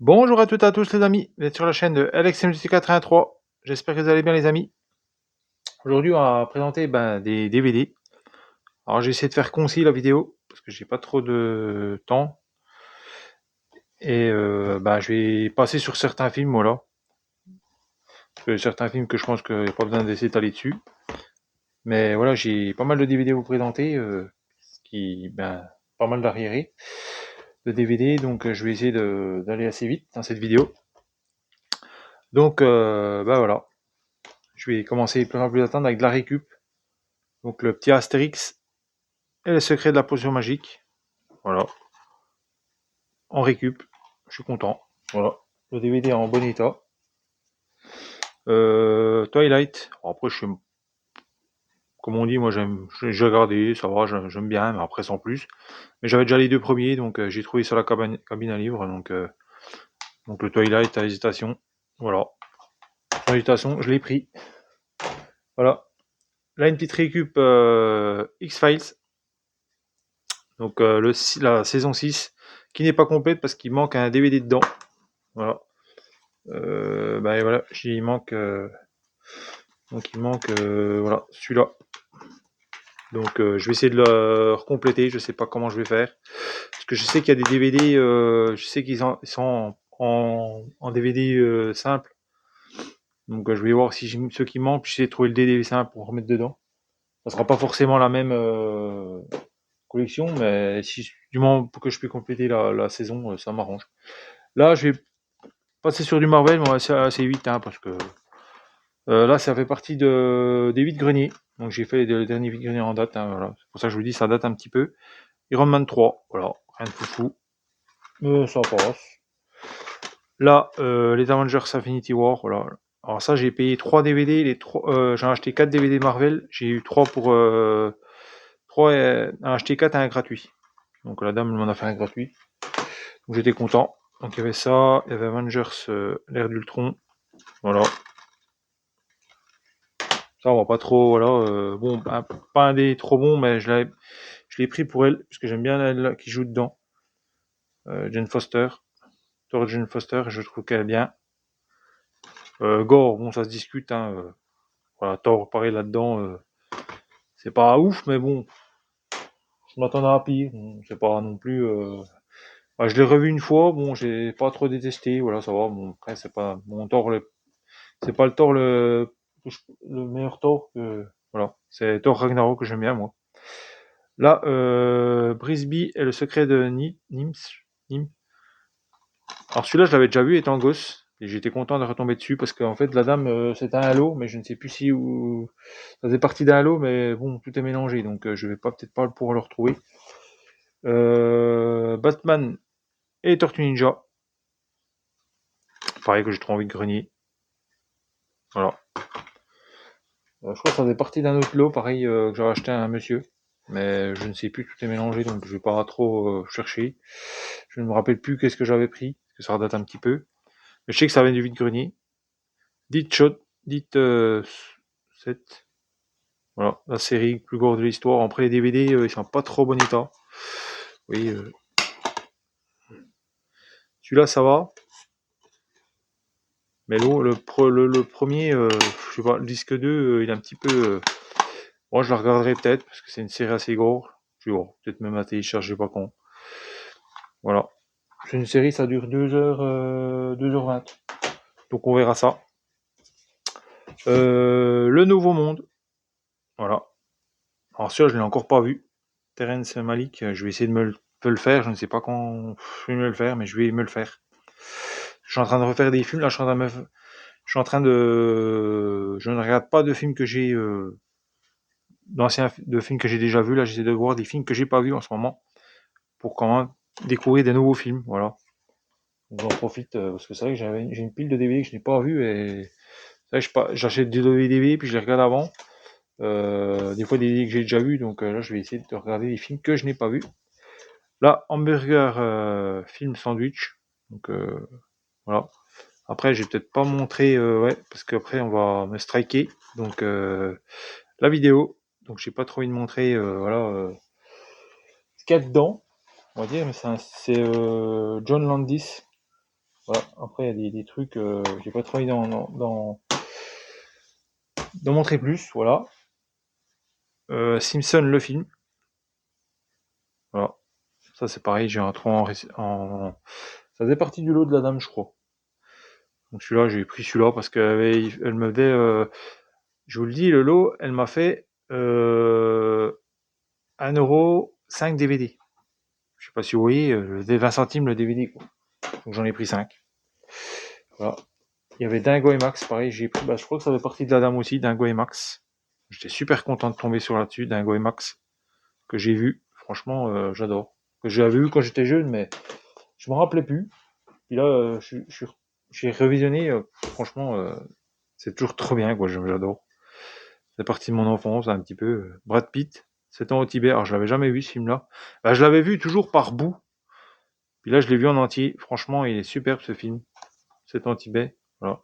Bonjour à toutes et à tous les amis, vous êtes sur la chaîne de LXMJT83, j'espère que vous allez bien les amis. Aujourd'hui on va présenter des DVD. Alors j'ai essayé de faire concis la vidéo, parce que j'ai pas trop de temps. Et je vais passer sur certains films, voilà. Parce que certains films que je pense qu'il n'y a pas besoin d'essayer d'aller dessus. Mais voilà, j'ai pas mal de DVD à vous présenter, pas mal d'arriérés de DVD, donc je vais essayer d'aller assez vite dans cette vidéo. Donc voilà, je vais commencer sans plus attendre avec de la récup. Donc le petit Astérix et le secret de la potion magique. Voilà. En récup. Je suis content. Voilà. Le DVD est en bon état. Twilight. Après, comme on dit, moi j'ai regardé, ça va, j'aime bien, mais après sans plus. Mais j'avais déjà les deux premiers, donc j'ai trouvé sur la cabine à livres. Donc le Twilight à hésitation. Voilà. Sans hésitation, je l'ai pris. Voilà. Là, une petite récup X-Files. Donc la saison 6 qui n'est pas complète parce qu'il manque un DVD dedans. Voilà. Et voilà, il manque, voilà, celui-là. Donc je vais essayer de le recompléter, je sais pas comment je vais faire. Parce que je sais qu'il y a des DVD, je sais qu'ils sont en DVD simple. Donc je vais voir si j'ai ceux qui manquent, puis j'essaie de trouver le DVD simple pour remettre dedans. Ça sera pas forcément la même collection, mais si du moment pour que je puisse compléter la saison, ça m'arrange. Là, je vais passer sur du Marvel, moi assez vite, hein, parce que là, ça fait partie des 8 greniers. Donc j'ai fait le dernier 8 greniers en date, hein, voilà. C'est pour ça que je vous dis, ça date un petit peu. Iron Man 3, voilà, rien de foufou. Ça passe. Là, les Avengers Infinity War, voilà. Alors ça, j'ai payé 3 DVD, j'ai acheté 4 DVD Marvel, j'ai eu 3 pour 3 acheté 4 à un gratuit. Donc la dame m'en a fait un gratuit. Donc j'étais content. Donc il y avait ça, il y avait Avengers l'ère d'Ultron. Voilà. Ça on va pas trop, voilà. Bon, pas un des trop bon, mais je l'ai pris pour elle, parce que j'aime bien elle qui joue dedans. Jane Foster. Thor Jane Foster, je trouve qu'elle est bien. Gore, bon ça se discute, hein. Voilà, Thor pareil là-dedans. C'est pas ouf, mais bon, je m'attendais à pire. Bon, c'est pas non plus. Je l'ai revu une fois, bon, j'ai pas trop détesté, voilà, ça va. Bon, après, c'est pas mon Thor, c'est pas le Thor le meilleur Thor que. Voilà, c'est Thor Ragnarok que j'aime bien, moi. Là, Brisby et le secret de Nims. Alors celui-là, je l'avais déjà vu étant gosse, et j'étais content de retomber dessus, parce qu'en fait, la dame, c'était un halo, mais je ne sais plus si où. Ça faisait partie d'un halo, mais bon, tout est mélangé, donc je vais peut-être pas pouvoir le retrouver. Batman et Tortue Ninja. Pareil que j'ai trop envie de grenier. Voilà. Je crois que ça faisait partie d'un autre lot, pareil, que j'avais acheté à un monsieur. Mais je ne sais plus, tout est mélangé, donc je vais pas trop chercher. Je ne me rappelle plus qu'est-ce que j'avais pris, parce que ça date un petit peu. Mais je sais que ça vient du vide-grenier. Dites Shot, dites 7. Voilà, la série plus gore de l'histoire. Après les DVD, ils sont pas trop bon état. Oui, celui-là ça va. Mais le premier, je sais pas, le disque 2, il est un petit peu. Moi je la regarderai peut-être, parce que c'est une série assez gore. Je vais voir, peut-être même à télécharger, pas con. Voilà. C'est une série, ça dure 2 heures, 2h20. Donc on verra ça. Le Nouveau Monde. Voilà. Alors celui-là, je l'ai encore pas vu. Terrence Malick, je vais essayer de le faire. Je ne sais pas quand je vais me le faire, mais je vais me le faire. Je suis en train de refaire des films. Là, je suis en train de. Je ne regarde pas de films que j'ai. D'anciens de films que j'ai déjà vus. Là, j'essaie de voir des films que j'ai pas vus en ce moment. Pour quand même découvrir des nouveaux films. Voilà. J'en profite parce que c'est vrai que j'ai une pile de DVD que je n'ai pas vu et c'est vrai que j'achète des DVD puis je les regarde avant. Des fois des DVD que j'ai déjà vus, donc là je vais essayer de regarder des films que je n'ai pas vus. Là, hamburger film sandwich. Donc voilà. Après, je vais peut-être pas montrer, ouais, parce qu'après on va me striker. Donc la vidéo. Donc j'ai pas trop envie de montrer, voilà, ce qu'il y a dedans, on va dire. Mais c'est John Landis. Voilà. Après, il y a des trucs, j'ai pas trop envie d'en montrer plus. Voilà. Simpson, le film. Voilà. Ça, c'est pareil, j'ai un trou en. Ça faisait partie du lot de la dame, je crois. Donc celui-là, j'ai pris celui-là parce qu'elle me faisait. Je vous le dis, le lot, elle m'a fait 1 € 5 DVD. Je sais pas si vous voyez, des 20 centimes le DVD, quoi. Donc j'en ai pris 5. Voilà. Il y avait Dingo et Max, pareil, j'ai pris, je crois que ça fait partie de la dame aussi, Dingo et Max. J'étais super content de tomber sur là-dessus, Dingo et Max, que j'ai vu. Franchement, j'adore. Que j'avais vu quand j'étais jeune, mais je m'en rappelais plus. Puis là, j'ai revisionné, franchement, c'est toujours trop bien, quoi, j'adore. C'est partie de mon enfance, un petit peu. Brad Pitt, 7 ans au Tibet. Alors, je l'avais jamais vu, ce film-là. Je l'avais vu toujours par bout. Puis là, je l'ai vu en entier. Franchement, il est superbe, ce film. 7 ans au Tibet. Voilà.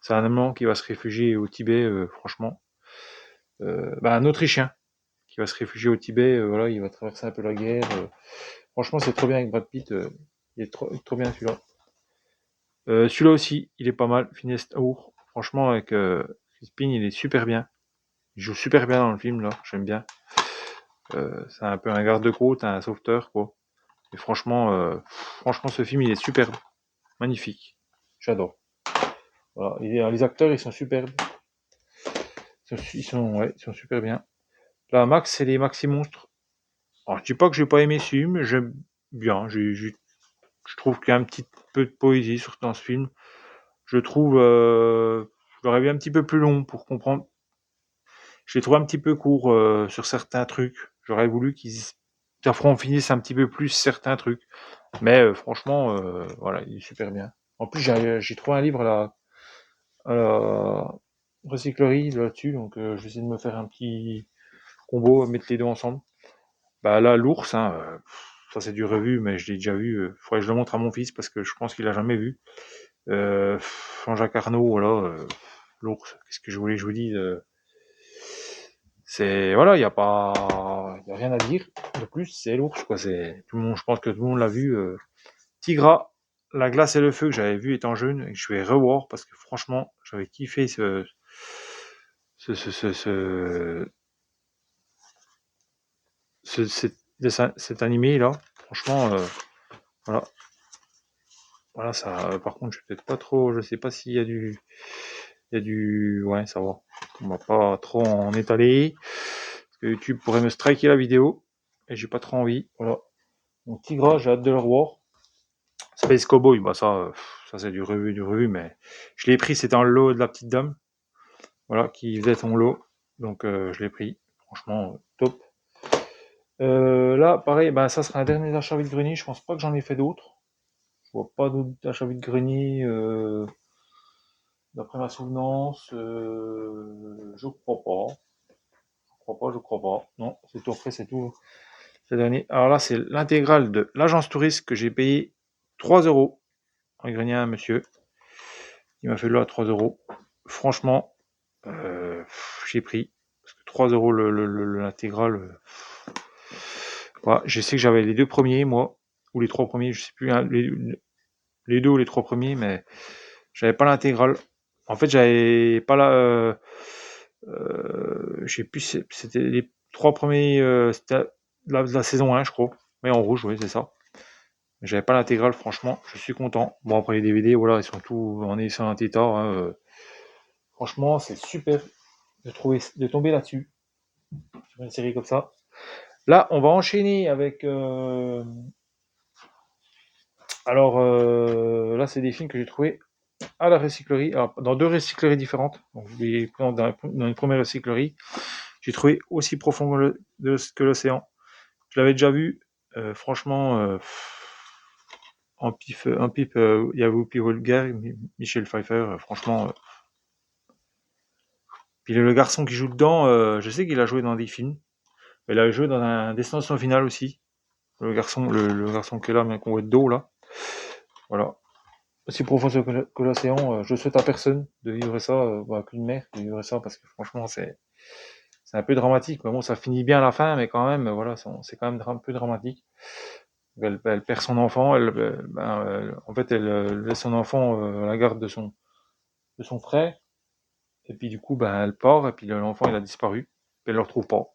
C'est un Allemand qui va se réfugier au Tibet, franchement. Un Autrichien qui va se réfugier au Tibet. Voilà, il va traverser un peu la guerre. Franchement, c'est trop bien avec Brad Pitt. Il est trop bien, celui-là. Celui-là aussi, il est pas mal. Finest Hour. Franchement, avec Chris Pine, il est super bien. Il joue super bien dans le film, là. J'aime bien. C'est un peu un garde-côte, un sauveteur, quoi. Et franchement, ce film, il est superbe. Magnifique. J'adore. Voilà. Les acteurs, ils sont superbes. Ils sont super bien. Là, Max, c'est les Maxi Monstres. Alors, je dis pas que j'ai pas aimé ce film, j'aime bien. Je trouve qu'il y a un petit peu de poésie dans ce film. Je trouve, je l'aurais vu un petit peu plus long pour comprendre. Je l'ai trouvé un petit peu court sur certains trucs. J'aurais voulu qu'ils finissent un petit peu plus certains trucs. Mais franchement, voilà, il est super bien. En plus, j'ai trouvé un livre à la recyclerie là-dessus, donc je vais essayer de me faire un petit combo, mettre les deux ensemble. Là, l'ours, hein, ça c'est du revu, mais je l'ai déjà vu. Faudrait que je le montre à mon fils parce que je pense qu'il l'a jamais vu. Jean-Jacques Arnaud, voilà, l'ours. Qu'est-ce que je voulais que je vous dise C'est voilà, il y a rien à dire de plus. C'est l'ours, quoi. C'est tout le monde. Je pense que tout le monde l'a vu. Tigra, la glace et le feu que j'avais vu étant jeune et que je vais revoir parce que franchement, j'avais kiffé ce, ce, ce, ce, cet animé là. Franchement, voilà. Voilà, ça. Par contre, je suis peut-être pas trop. Je sais pas s'il y a du. Ouais, ça va. On va pas trop en étaler. Parce que YouTube pourrait me striker la vidéo. Et j'ai pas trop envie. Voilà. Donc Tigra, j'ai hâte de le revoir. Space Cowboy, ça c'est du revu, mais je l'ai pris, c'était un lot de la petite dame. Voilà, qui faisait son lot. Donc je l'ai pris. Franchement, top. Là, pareil, ça sera un dernier achat vide-grenier. Je pense pas que j'en ai fait d'autres. Je vois pas d'autres achats vide-grenier. D'après ma souvenance, je crois pas. Je crois pas. Non, c'est tout. Après, c'est tout. C'est dernier. Alors là, c'est l'intégrale de l'agence touriste que j'ai payé 3 € en grenier à un monsieur. Il m'a fait là à 3 €. Franchement, j'ai pris. Parce que 3 € l'intégrale. Voilà, je sais que j'avais les 2 premiers, moi. Ou les 3 premiers, je sais plus. Hein, les 2 ou les 3 premiers, mais j'avais pas l'intégrale. En fait, j'avais pas la. Je sais plus, c'était les 3 premiers. C'était la saison 1, je crois. Mais en rouge, oui, c'est ça. J'avais pas l'intégrale, franchement, je suis content. Bon, après les DVD, voilà, ils sont tous en état état. Hein, franchement, c'est super de tomber là-dessus, sur une série comme ça. Là, on va enchaîner avec. Là, c'est des films que j'ai trouvés à la recyclerie, alors, dans 2 recycleries différentes. Donc, je vais prendre dans une première recyclerie. J'ai trouvé aussi profond que l'océan. Je l'avais déjà vu. Franchement, en pipe, il y a Whoopi Goldberg, Michel Pfeiffer. Franchement. Puis le garçon qui joue dedans, je sais qu'il a joué dans des films. Il a joué dans un Destination Finale aussi. Le garçon qui est là, mais qu'on voit de dos là. Voilà. Aussi profond que l'océan, je souhaite à personne de vivre ça, qu'une mère de vivre ça, parce que franchement, c'est un peu dramatique. Mais bon, ça finit bien à la fin, mais quand même, voilà, c'est quand même un peu dramatique. Elle perd son enfant, en fait, elle laisse son enfant à la garde de son frère, et puis du coup, elle part, et puis l'enfant il a disparu, puis elle le retrouve pas.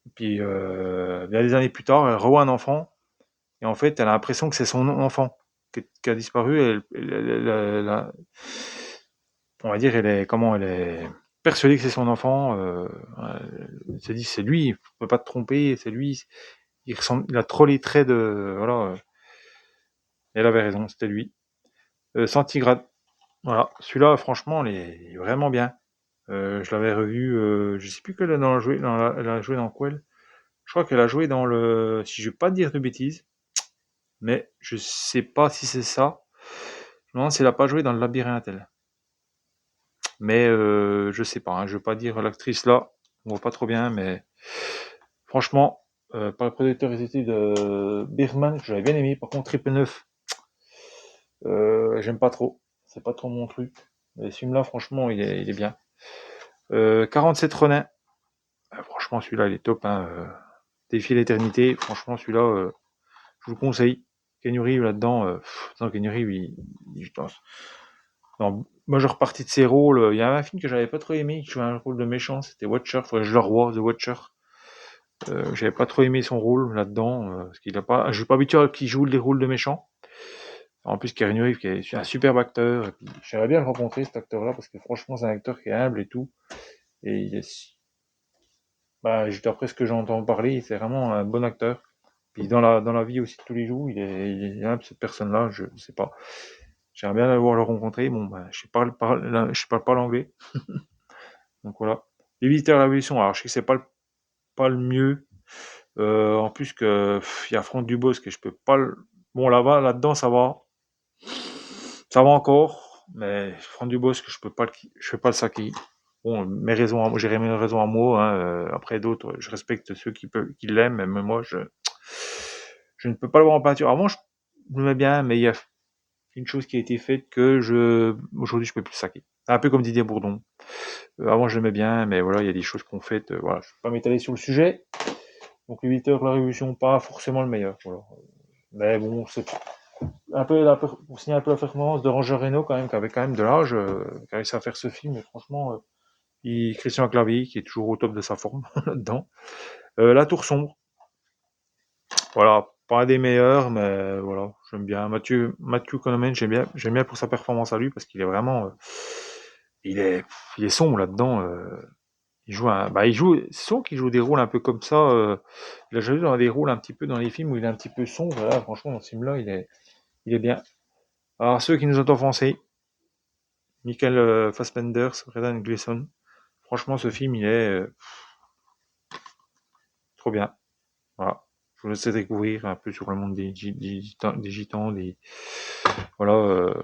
Et puis, bien des années plus tard, elle revoit un enfant, et en fait, elle a l'impression que c'est son enfant qui a disparu, on va dire, elle est persuadée que c'est son enfant, elle se dit c'est lui, je peux pas te tromper, c'est lui, il a trop les traits de, voilà, elle avait raison, c'était lui. Centigrade, voilà, celui-là, franchement, il est vraiment bien. Je l'avais revu, je sais plus quelle elle a joué, elle a joué dans quoi elle. Je crois qu'elle a joué dans le, si je vais pas dire de bêtises, mais je sais pas si c'est ça. Je me demande si elle a pas joué dans le labyrinthe, elle. Mais je sais pas, hein, je veux pas dire l'actrice là, on voit pas trop bien, mais franchement, par le producteur exécutif de Birdman, j'avais bien aimé. Par contre, Triple 9, j'aime pas trop. C'est pas trop mon truc. Mais ce film-là, franchement, il est bien. 47 Ronin, franchement, celui-là, il est top. Hein. Défi l'éternité, franchement, celui-là, je vous le conseille. Keanu Reeves là-dedans, non, Keanu Reeves, dans majeure partie de ses rôles, il y a un film que j'avais pas trop aimé, qui jouait un rôle de méchant, c'était Watcher, faudrait que je le revoie, The Watcher. J'avais pas trop aimé son rôle là-dedans, parce qu'il a pas, je suis pas habitué à qu'il joue les rôles de méchant. En plus, Keanu Reeves, qui est un superbe acteur, et puis j'aimerais bien le rencontrer, cet acteur-là, parce que franchement, c'est un acteur qui est humble et tout, et il est, d'après ce que j'entends parler, c'est vraiment un bon acteur. Puis dans la vie aussi de tous les jours, il est humble, cette personne-là, je sais pas. J'aimerais bien l'avoir le rencontrer. Bon, je parle pas l'anglais. Donc voilà. Les visiteurs de la Révolution, alors je sais que c'est pas le mieux. En plus que il y a Franck Dubosc que je peux pas le... Bon là-dedans ça va. Ça va encore, mais Franck Dubosc que je peux pas le saquer. Bon, j'ai mes raisons à moi, hein. Après d'autres, je respecte ceux qui l'aiment, mais moi je ne peux pas le voir en peinture. Avant je l'aimais bien, mais il y a une chose qui a été faite que aujourd'hui je peux plus le saquer. Un peu comme Didier Bourdon. Avant, je l'aimais bien, mais voilà, il y a des choses qu'on fait. Voilà, je ne vais pas m'étaler sur le sujet. Donc, les 8 heures de la Révolution, pas forcément le meilleur. Voilà. Mais bon, c'est un peu pour signer un peu la performance de Roger Reno, quand même, qui avait quand même de l'âge, qui a réussi à faire ce film. Et franchement, Christian Clavier, qui est toujours au top de sa forme là-dedans. La Tour Sombre. Voilà, pas un des meilleurs, mais voilà, j'aime bien. Matthew Conaughey, j'aime bien pour sa performance à lui, parce qu'il est vraiment, il est, il est sombre là-dedans. C'est souvent qu'il joue des rôles un peu comme ça. Il a joué dans des rôles un petit peu dans les films où il est un petit peu sombre. Là, franchement, dans ce film-là, il est bien. Alors, ceux qui nous ont offensés, Michael Fassbender, Brendan Gleeson. Franchement, ce film, il est trop bien. Voilà. Je vous laisse découvrir un peu sur le monde des gitans, voilà.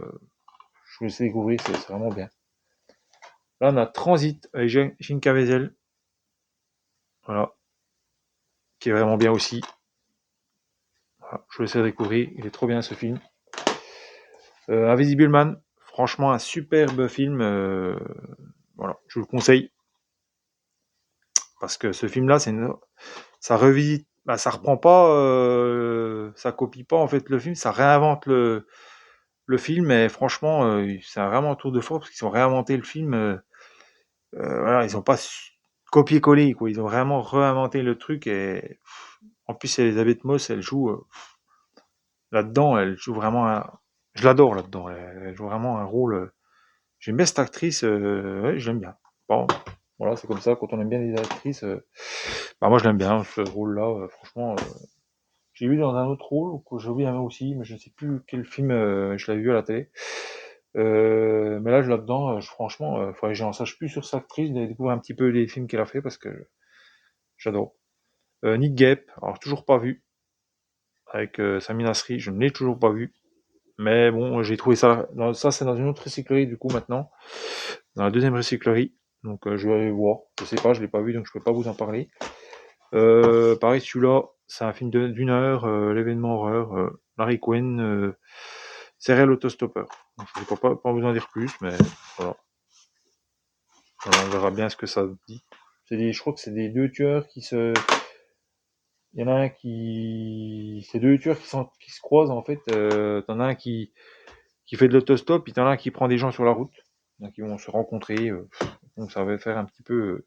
Je vous laisse découvrir, c'est vraiment bien. Là, on a Transit avec Jim Caviezel. Voilà. Qui est vraiment bien aussi. Voilà. Je vous laisse découvrir. Il est trop bien ce film. Invisible Man, franchement un superbe film. Voilà, je vous le conseille parce que ce film-là, ça revisite, ça reprend pas, ça copie pas en fait le film, ça réinvente le film. Et franchement, c'est vraiment un tour de force parce qu'ils ont réinventé le film. Voilà, ils ont pas copié-collé quoi, ils ont vraiment réinventé le truc et en plus Elisabeth Moss, elle joue là-dedans, elle joue vraiment je l'adore là-dedans, elle joue vraiment un rôle. J'aime bien cette actrice, ouais, je l'aime bien. Bon, voilà, c'est comme ça, quand on aime bien les actrices, moi je l'aime bien, ce rôle-là, franchement. J'ai vu dans un autre rôle, que j'ai oublié aussi, mais je ne sais plus quel film je l'avais vu à la télé. Mais là, là-dedans, franchement, faudrait que j'en sache plus sur cette actrice, de découvrir un petit peu les films qu'elle a fait, parce que j'adore. Nick Gap, alors toujours pas vu, avec Sami Nasri, je ne l'ai toujours pas vu. Mais bon, j'ai trouvé ça, ça c'est dans une autre recyclerie du coup maintenant, dans la deuxième recyclerie. Donc je vais aller voir. Je sais pas, je l'ai pas vu donc je peux pas vous en parler. Pareil, celui-là, c'est un film d'une heure, l'événement horreur, Larry Quinn, Serial Autostopper. Donc, je ne peux pas vous en dire plus, mais voilà. Voilà, on verra bien ce que ça dit. Je crois que c'est des deux tueurs Il y en a un qui... C'est deux tueurs qui se croisent, en fait. T'en as un qui fait de l'autostop, puis t'en as un qui prend des gens sur la route. Donc, ils vont se rencontrer. Donc, ça va faire un petit peu...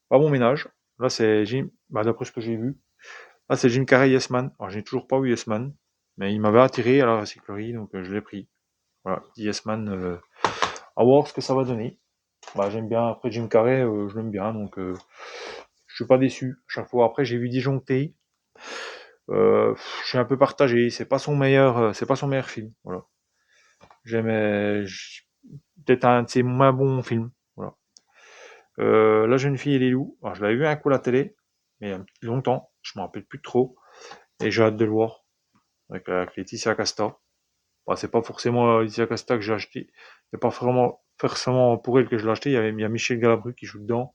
pas bon ménage. Là, c'est Jim... Bah, d'après ce que j'ai vu. Là, c'est Jim Carrey, Yes Man. Alors, j'ai toujours pas vu Yes Man. Mais il m'avait attiré à la recyclerie, donc je l'ai pris. Voilà, petit Yes Man. À voir ce que ça va donner. Bah, j'aime bien. Après, Jim Carrey, je l'aime bien, donc... je suis pas déçu. À chaque fois. Après, j'ai vu Disjoncté. Je suis un peu partagé. C'est pas son meilleur film. Voilà. J'aimais peut-être un de ses moins bons films. Voilà. La jeune fille et les loups. Alors, je l'avais vu un coup à la télé, mais il y a longtemps. Je me rappelle plus trop. Et j'ai hâte de le voir avec Laetitia Casta. Bah, c'est pas forcément Laetitia Casta que j'ai acheté. C'est pas vraiment forcément pour elle que je l'ai acheté. Il y a Michel Galabru qui joue dedans.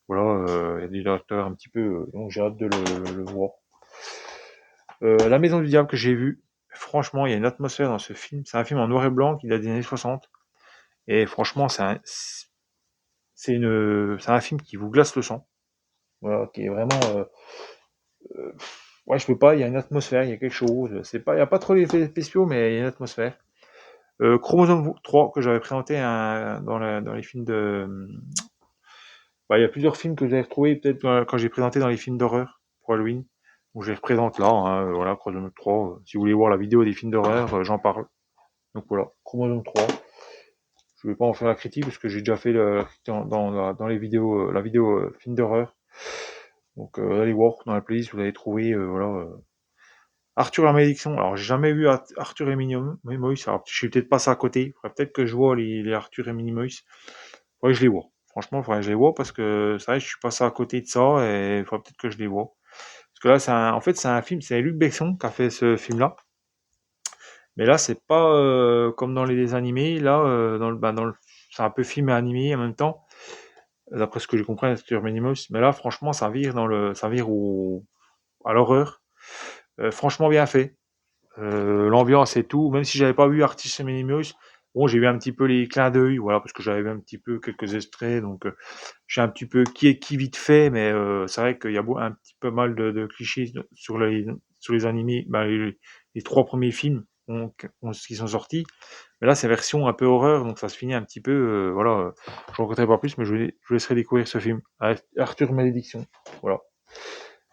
Voilà, il y a des acteurs un petit peu. Donc j'ai hâte de le voir. La Maison du Diable que j'ai vu, franchement, il y a une atmosphère dans ce film. C'est un film en noir et blanc qui date des années 60. Et franchement, c'est un film qui vous glace le sang. Voilà, qui est vraiment. Euh, ouais, je peux pas, il y a une atmosphère, il y a quelque chose. Il y a pas trop d'effets spéciaux, mais il y a une atmosphère. Chromosome 3 que j'avais présenté dans les films de. Bah, il y a plusieurs films que j'avais retrouvés peut-être quand j'ai présenté dans les films d'horreur pour Halloween. Donc je les représente là, hein, voilà, Chromosome 3. Si vous voulez voir la vidéo des films d'horreur, j'en parle. Donc voilà, Chromosome 3. Je vais pas en faire la critique parce que j'ai déjà fait dans les vidéos, la vidéo film d'horreur. Donc allez voir dans la playlist, vous allez trouver voilà. Arthur et la malédiction. Alors j'ai jamais vu Arthur et Minimoys. Alors je suis peut-être passé à côté. Il faudrait peut-être que je vois les Arthur et Minimoys. Faudrait que je les vois. Franchement, il faudrait que je les vois parce que c'est vrai que je suis passé à côté de ça et il faudrait peut-être que je les vois. Parce que là, en fait, c'est un film, c'est Luc Besson qui a fait ce film-là. Mais là, c'est pas comme dans les dessins animés. Là, c'est un peu film et animé en même temps. D'après ce que j'ai compris, Arthur Minimoys. Mais là, franchement, ça vire à l'horreur. Franchement, bien fait. L'ambiance et tout, même si j'avais pas vu Artis et Minimoys, bon, j'ai vu un petit peu les clins d'œil, voilà, parce que j'avais vu un petit peu quelques extraits, donc j'ai un petit peu qui est qui vite fait, mais c'est vrai qu'il y a un petit peu mal de clichés sur les animés, bah, les trois premiers films qui sont sortis, mais là c'est version un peu horreur, donc ça se finit un petit peu, voilà, je ne raconterai pas plus, mais je vous laisserai découvrir ce film, Arthur Malédiction, voilà.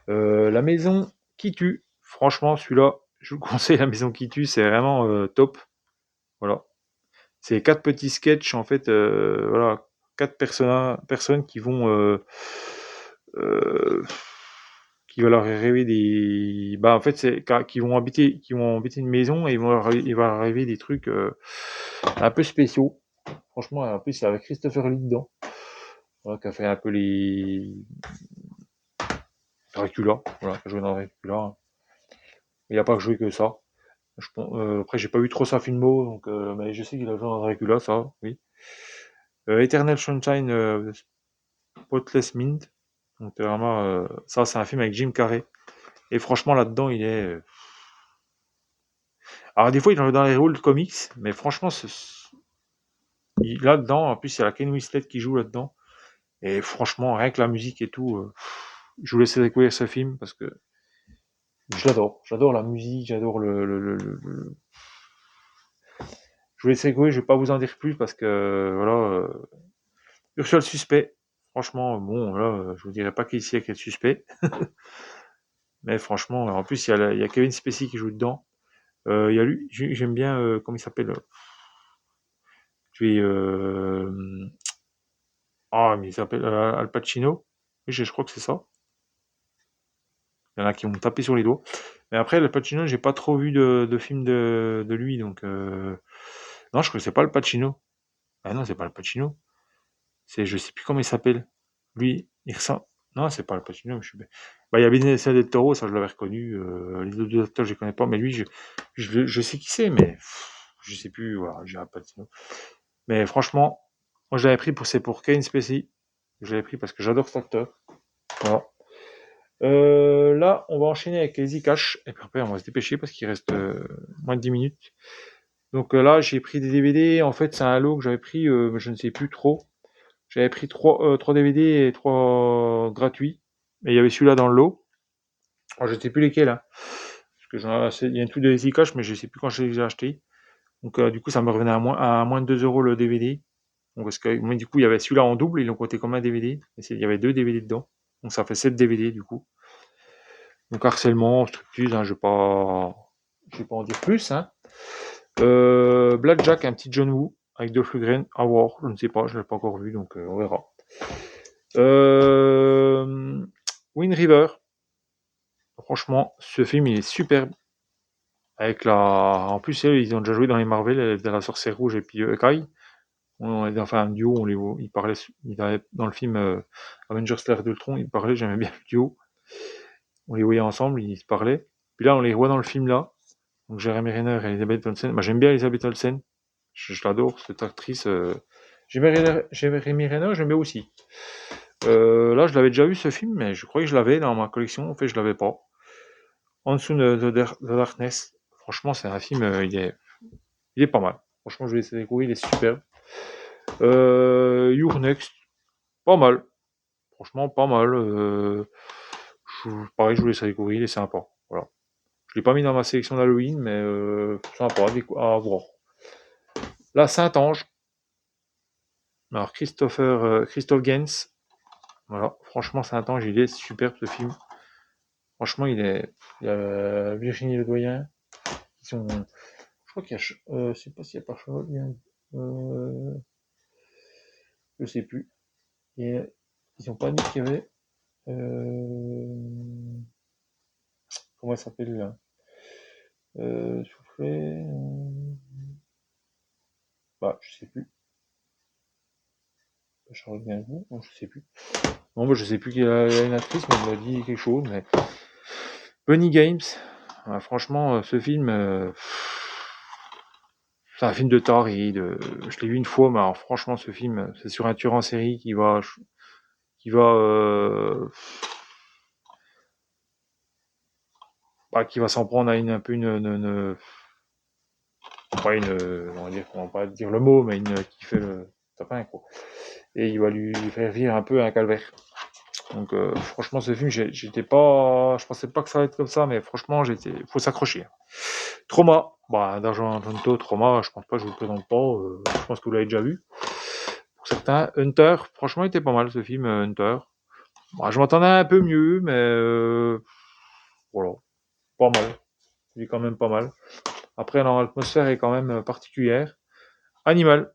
La maison qui tue. Franchement, celui-là, je vous conseille La maison qui tue, c'est vraiment top. Voilà. C'est quatre petits sketchs, en fait, voilà, quatre personnes euh, qui vont leur arriver des, bah en fait c'est qui vont habiter une maison et il va leur arriver des trucs un peu spéciaux. Franchement, en plus, il y avait Christopher Lee dedans, voilà, qui a fait un peu les Dracula, voilà, qui a joué dans Dracula. Il n'a pas joué que ça. Après, j'ai pas vu trop sa filmo, donc, mais je sais qu'il a joué dans Dracula, ça, oui. Eternal Sunshine Spotless Mind. Donc, vraiment, ça, c'est un film avec Jim Carrey. Et franchement, là-dedans, il est. Alors, des fois, il est dans les rôles de comics, mais franchement, là-dedans, en plus, il y a la Ken Winslet qui joue là-dedans. Et franchement, rien que la musique et tout, je vous laisse découvrir ce film parce que je l'adore. J'adore la musique, j'adore Je vous laisse découvrir, je vais pas vous en dire plus parce que, voilà. Ursule Suspect. Franchement, bon, là, je vous dirais pas qu'ici il y a quel suspect. Mais franchement, en plus, il y a Kevin Spacey qui joue dedans. Il y a lui, j'aime bien, comment il s'appelle Je vais. Ah, mais il s'appelle Al Pacino. Oui, je crois que c'est ça. Il y en a qui vont me taper sur les doigts. Mais après, Al Pacino, j'ai pas trop vu de films de lui. Donc, non, je crois que c'est pas Al Pacino. Ah non, c'est pas Al Pacino. Je sais plus comment il s'appelle. Lui, il ressemble. Non, c'est pas Al Pacino. Bah, il y a Benicio del Toro, ça je l'avais reconnu. Les autres acteurs, je les connais pas, mais lui, je sais qui c'est, mais je sais plus. Voilà, j'ai Al Pacino. Mais franchement, moi je l'avais pris c'est pour Kevin Spacey. Je l'avais pris parce que j'adore cet acteur. Voilà. Là, on va enchaîner avec les Cash. Et puis après, on va se dépêcher parce qu'il reste moins de 10 minutes. Donc là, j'ai pris des DVD. En fait, c'est un lot que j'avais pris, mais je ne sais plus trop. J'avais pris 3 DVD et 3 gratuits. Mais il y avait celui-là dans le lot. Alors, je sais plus lesquels, hein, parce que il y a un tout de Easy Cash, mais je sais plus quand je les ai achetés. Donc, du coup, ça me revenait à moins de 2 euros le DVD. Donc, parce que, mais du coup, il y avait celui-là en double, ils l'ont compté comme un DVD. Il y avait 2 DVD dedans. Donc, ça fait 7 DVD, du coup. Donc, harcèlement, structure, hein, je vais pas en dire plus, hein. Blackjack, un petit John Woo, avec Dolph Lundgren, à voir, je ne sais pas, je ne l'ai pas encore vu, donc on verra. Wind River, franchement, ce film, il est superbe. En plus, ils ont déjà joué dans les Marvel, dans la Sorcière Rouge et puis Kai. Enfin, un duo, ils parlaient, dans le film Avengers l'ère d'Ultron, ils parlaient, j'aimais bien le duo. On les voyait ensemble, ils se parlaient. Puis là, on les voit dans le film là. Donc Jeremy Renner et Elizabeth Olsen. Moi, j'aime bien Elizabeth Olsen. Je l'adore, cette actrice. Jeremy Renner, j'aime bien aussi. Là, je l'avais déjà vu ce film, mais je croyais que je l'avais dans ma collection. En fait, je l'avais pas. En dessous de The Darkness. Franchement, c'est un film, il est pas mal. Franchement, je vais essayer de découvrir, il est superbe. You're Next, pas mal. Franchement, pas mal. Pareil, je vous laisse découvrir, il est sympa. Voilà. Je l'ai pas mis dans ma sélection d'Halloween, mais sympa à voir. La Saint-Ange. Alors, Christophe Gans. Voilà. Franchement, Saint-Ange, il est superbe ce film. Franchement, il y a Virginie Ledoyen. Je crois qu'il y a. Je sais pas s'il y a pas Charlotte. Je sais plus. Et ils ont pas dit qu'il y avait. Comment elle s'appelle là? Soufflé. Bah, je sais plus. Charlotte Gainsbourg, non, je sais plus. Non, bah, je sais plus qu'il y a une actrice, mais elle m'a dit quelque chose. Mais Bunny Games, franchement, ce film, c'est un film de taré. Je l'ai vu une fois, mais alors, franchement, ce film, c'est sur un tueur en série qui va s'en prendre à un peu pas on va pas dire le mot, mais qui fait le tapin, quoi. Et il va lui faire vivre un peu un calvaire. Donc franchement, ce film, je pensais pas que ça allait être comme ça, mais franchement, faut s'accrocher. Trauma, bah d'argent Trauma, je pense pas que je vous le présente pas, je pense que vous l'avez déjà vu. Pour certains, Hunter, franchement, il était pas mal ce film, Hunter. Bah, je m'attendais un peu mieux, mais voilà, pas mal. Il est quand même pas mal. Après, l'atmosphère est quand même particulière. Animal,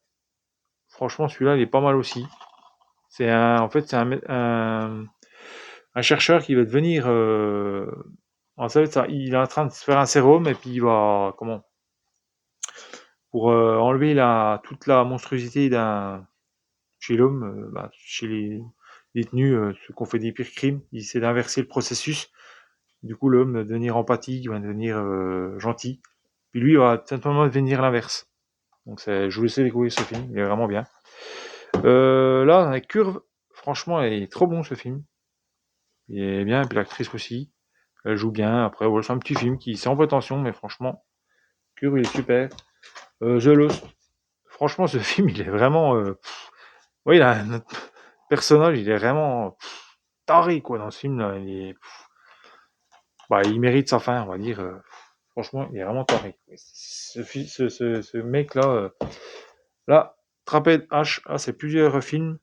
franchement, celui-là, il est pas mal aussi. En fait, c'est un chercheur qui va devenir. En fait, il est en train de se faire un sérum et puis il va pour enlever toute la monstruosité chez l'homme, chez les détenus, ceux qui ont fait des pires crimes. Il essaie d'inverser le processus. Du coup, l'homme va devenir empathique, il va devenir gentil. Puis lui, il va simplement devenir l'inverse. Donc, je vous laisse découvrir ce film, il est vraiment bien. Là, dans la curve, franchement, il est trop bon ce film. Il est bien, et puis l'actrice aussi. Elle joue bien. Après, voilà, c'est un petit film qui, c'est en prétention, mais franchement, Curve, il est super. The Lost. Franchement, ce film, il est vraiment. Oui, notre personnage, il est vraiment taré, quoi, dans ce film-là. Il mérite sa fin, on va dire. Franchement, il est vraiment taré. Ce mec-là, là, Traped H, c'est plusieurs films.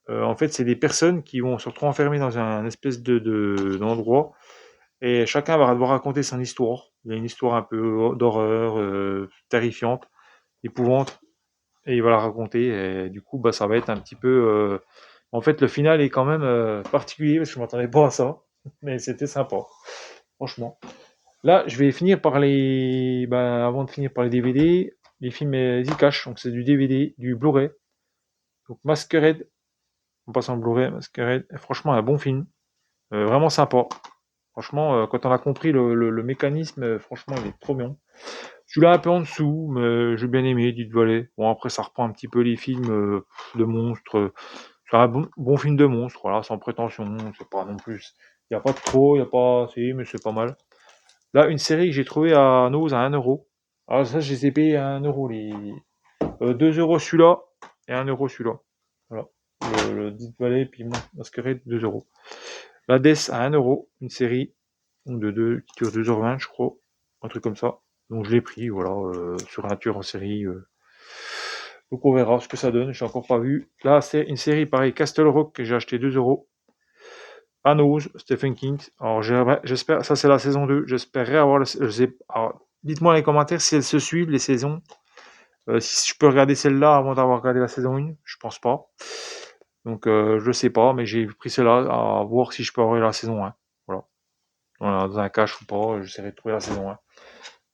En fait, c'est des personnes qui vont se retrouver enfermées dans un espèce d'endroit. Et chacun va devoir raconter son histoire. Il y a une histoire un peu d'horreur, terrifiante, épouvante, et il va la raconter. Et du coup, ça va être un petit peu. En fait, le final est quand même particulier parce que je m'attendais pas à ça, mais c'était sympa, franchement. Là, je vais finir par avant de finir par les DVD, les films Zcash. Donc c'est du DVD, du Blu-ray. Donc Masquerade, on passe en Blu-ray, Masquerade. Franchement, un bon film, vraiment sympa. Franchement, quand on a compris le mécanisme, franchement, il est trop bien. Celui-là un peu en dessous, mais j'ai bien aimé, Dead Valley. Bon, après, ça reprend un petit peu les films de monstres. C'est un bon film de monstres, voilà, sans prétention. C'est pas non plus. Il n'y a pas de trop, il n'y a pas assez, mais c'est pas mal. Là, une série que j'ai trouvée à Nose à 1€. Alors, ça, je les ai payés à 1€. 2€ celui-là et 1€ celui-là. Voilà. Le Dead Valley, puis Masquerade, 2€. La Death à 1€, une série. qui dure 2h20, je crois, un truc comme ça. Donc je l'ai pris, voilà, sur un tueur en série. Donc on verra ce que ça donne, j'ai encore pas vu. Là, c'est une série pareil, Castle Rock, que j'ai acheté 2€. À Nose, Stephen King. Alors j'espère, ça c'est la saison 2, j'espérerais avoir dites-moi dans les commentaires si elles se suivent, les saisons. Si je peux regarder celle-là avant d'avoir regardé la saison 1, je pense pas. Donc je sais pas, mais j'ai pris celle-là à voir si je peux avoir la saison 1. Voilà. Voilà, dans un cache ou pas, j'essaierai de trouver la saison 1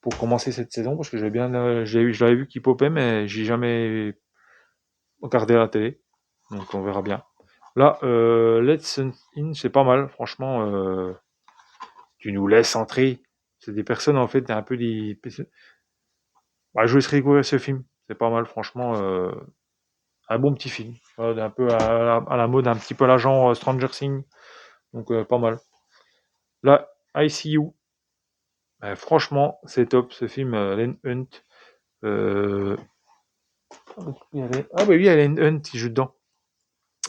pour commencer cette saison parce que je l'avais vu qui popait, mais j'ai jamais regardé à la télé. Donc on verra bien. Là, Let's In, c'est pas mal, franchement. Tu nous laisses entrer. C'est des personnes, en fait, un peu des. Bah, je vous laisserai découvrir ce film. C'est pas mal, franchement. Un bon petit film. Un peu à la mode, un petit peu à la genre Stranger Things. Donc, pas mal. Là, ICU. Franchement, c'est top ce film, Len Hunt. Euh... Ah, bah oui, il y a Len Hunt qui joue dedans.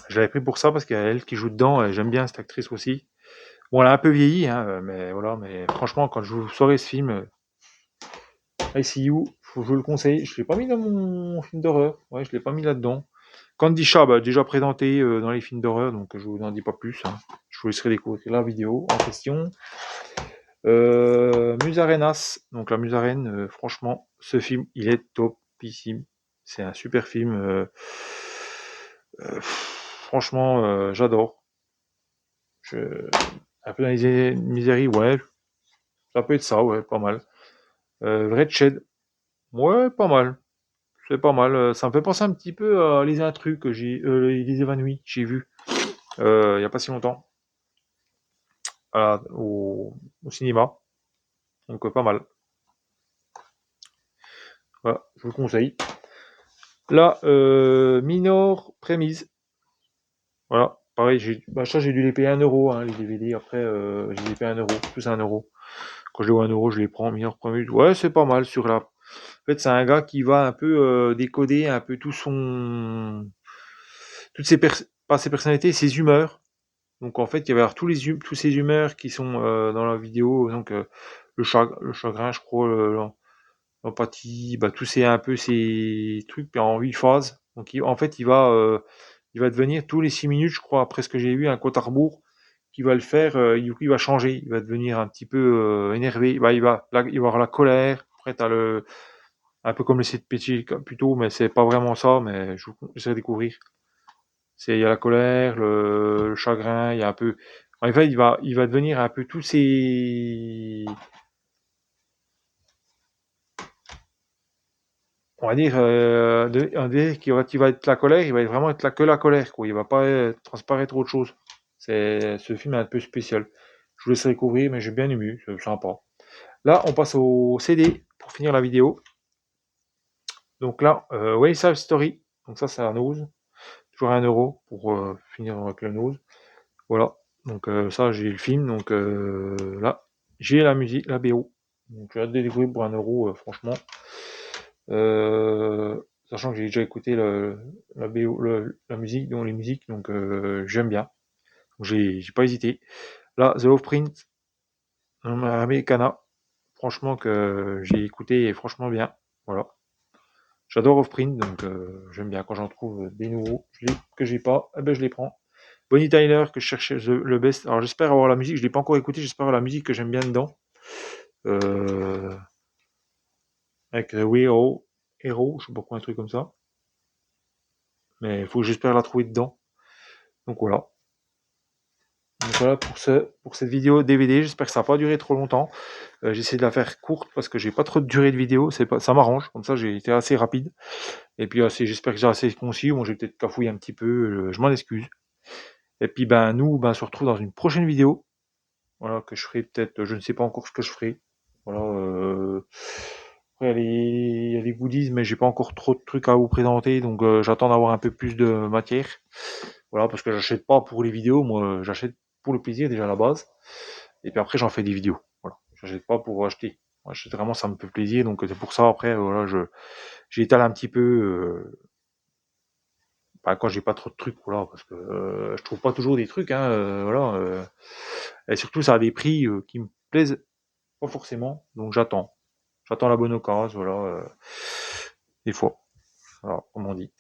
Je l'avais pris pour ça parce qu'il y a elle qui joue dedans. Et j'aime bien cette actrice aussi. Bon, elle a un peu vieilli, hein, mais voilà. Mais franchement, quand je vous saurai ce film, ICU, je vous le conseille. Je l'ai pas mis dans mon film d'horreur. Ouais, je l'ai pas mis là-dedans. Candy Shah, bah, déjà présenté dans les films d'horreur, donc je vous en dis pas plus, hein. Je vous laisserai découvrir la vidéo en question. Musarenas, donc la Musarène, franchement, ce film, il est topissime. C'est un super film. Franchement, j'adore. Un peu dans les miséries, ouais. Ça peut être ça, ouais, pas mal. Wretched, ouais, pas mal. C'est pas mal. Ça me fait penser un petit peu à Les Intrus que Les Évanouis, j'ai vu il y a pas si longtemps au cinéma. Donc pas mal. Voilà, je vous le conseille. Là, Minor Prémise. Voilà, pareil, ça j'ai dû les payer 1€, hein, les DVD. Après, j'ai les payé 1€, tous à 1€. Quand je les vois 1€, je les prends. Minor Prémise, ouais, c'est pas mal sur la. En fait, c'est un gars qui va un peu décoder un peu toutes ses pas ses personnalités, ses humeurs. Donc en fait, il y avait tous ces humeurs qui sont dans la vidéo, donc le chagrin, je crois, l'empathie, bah tous ces un peu ces trucs en 8 phases. Donc en fait, il va devenir tous les 6 minutes, je crois, après ce que j'ai vu, un compte à rebours qui va le faire. Du coup, il va changer, il va devenir un petit peu énervé. Bah, il va avoir la colère. Après, t'as un peu comme le de péché plutôt, mais c'est pas vraiment ça. Mais je vous laisserai découvrir. Il y a la colère, le chagrin, il y a un peu. En fait, il va devenir un peu tous ces. On va dire, qui va être la colère, il va vraiment être que la colère, quoi. Il va pas transparaître autre chose. Ce film est un peu spécial. Je vous laisserai découvrir, mais j'ai bien aimé, c'est sympa. Là, on passe au CD pour finir la vidéo. Donc là, West Side Story. Donc ça, c'est la nose. Toujours 1€ pour finir avec la nose. Voilà. Donc ça, j'ai le film. Donc là, j'ai la musique, la BO. Donc j'ai hâte de découvrir pour 1€, franchement. Sachant que j'ai déjà écouté la BO, la musique, donc les musiques, donc j'aime bien. Donc, j'ai pas hésité. Là, The Offprint, Americana, franchement que j'ai écouté et franchement bien. Voilà. J'adore Offprint, donc j'aime bien quand j'en trouve des nouveaux que j'ai pas, eh ben je les prends. Bonnie Tyler que je cherchais le best. Alors j'espère avoir la musique, je l'ai pas encore écouté, j'espère avoir la musique que j'aime bien dedans. Euh, avec We Hero, je sais pas quoi, un truc comme ça. Mais il faut que j'espère la trouver dedans. Donc voilà. Donc voilà pour cette vidéo DVD. J'espère que ça va pas durer trop longtemps. J'essaie de la faire courte parce que j'ai pas trop de durée de vidéo. Ça m'arrange. Comme ça, j'ai été assez rapide. Et puis j'espère que j'ai assez concis. Bon, j'ai peut-être cafouillé un petit peu. Je m'en excuse. Et puis nous, on se retrouve dans une prochaine vidéo. Voilà, que je ferai peut-être. Je ne sais pas encore ce que je ferai. Voilà. Après, il y a les goodies, mais j'ai pas encore trop de trucs à vous présenter. Donc j'attends d'avoir un peu plus de matière. Voilà, parce que j'achète pas pour les vidéos, moi j'achète pour le plaisir déjà à la base. Et puis après j'en fais des vidéos. Voilà. J'achète pas pour acheter. Moi, j'achète vraiment, ça me fait plaisir. Donc c'est pour ça après, voilà, j'étale un petit peu quand j'ai pas trop de trucs, voilà, parce que je trouve pas toujours des trucs, hein, voilà. Et surtout ça a des prix qui me plaisent pas forcément, donc j'attends. J'attends la bonne occasion, voilà, des fois, voilà, comme on dit.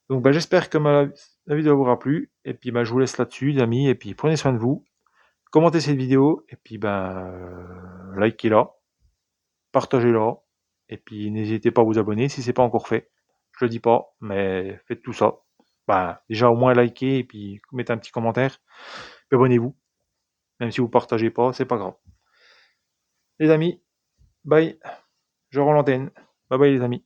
Donc j'espère que la vidéo vous aura plu, et puis je vous laisse là-dessus, les amis, et puis prenez soin de vous, commentez cette vidéo, et puis likez-la, partagez-la, et puis n'hésitez pas à vous abonner si c'est pas encore fait. Je le dis pas, mais faites tout ça. Déjà au moins likez, et puis mettez un petit commentaire, puis abonnez-vous. Même si vous partagez pas, c'est pas grave. Les amis, bye, je rends l'antenne. Bye bye les amis.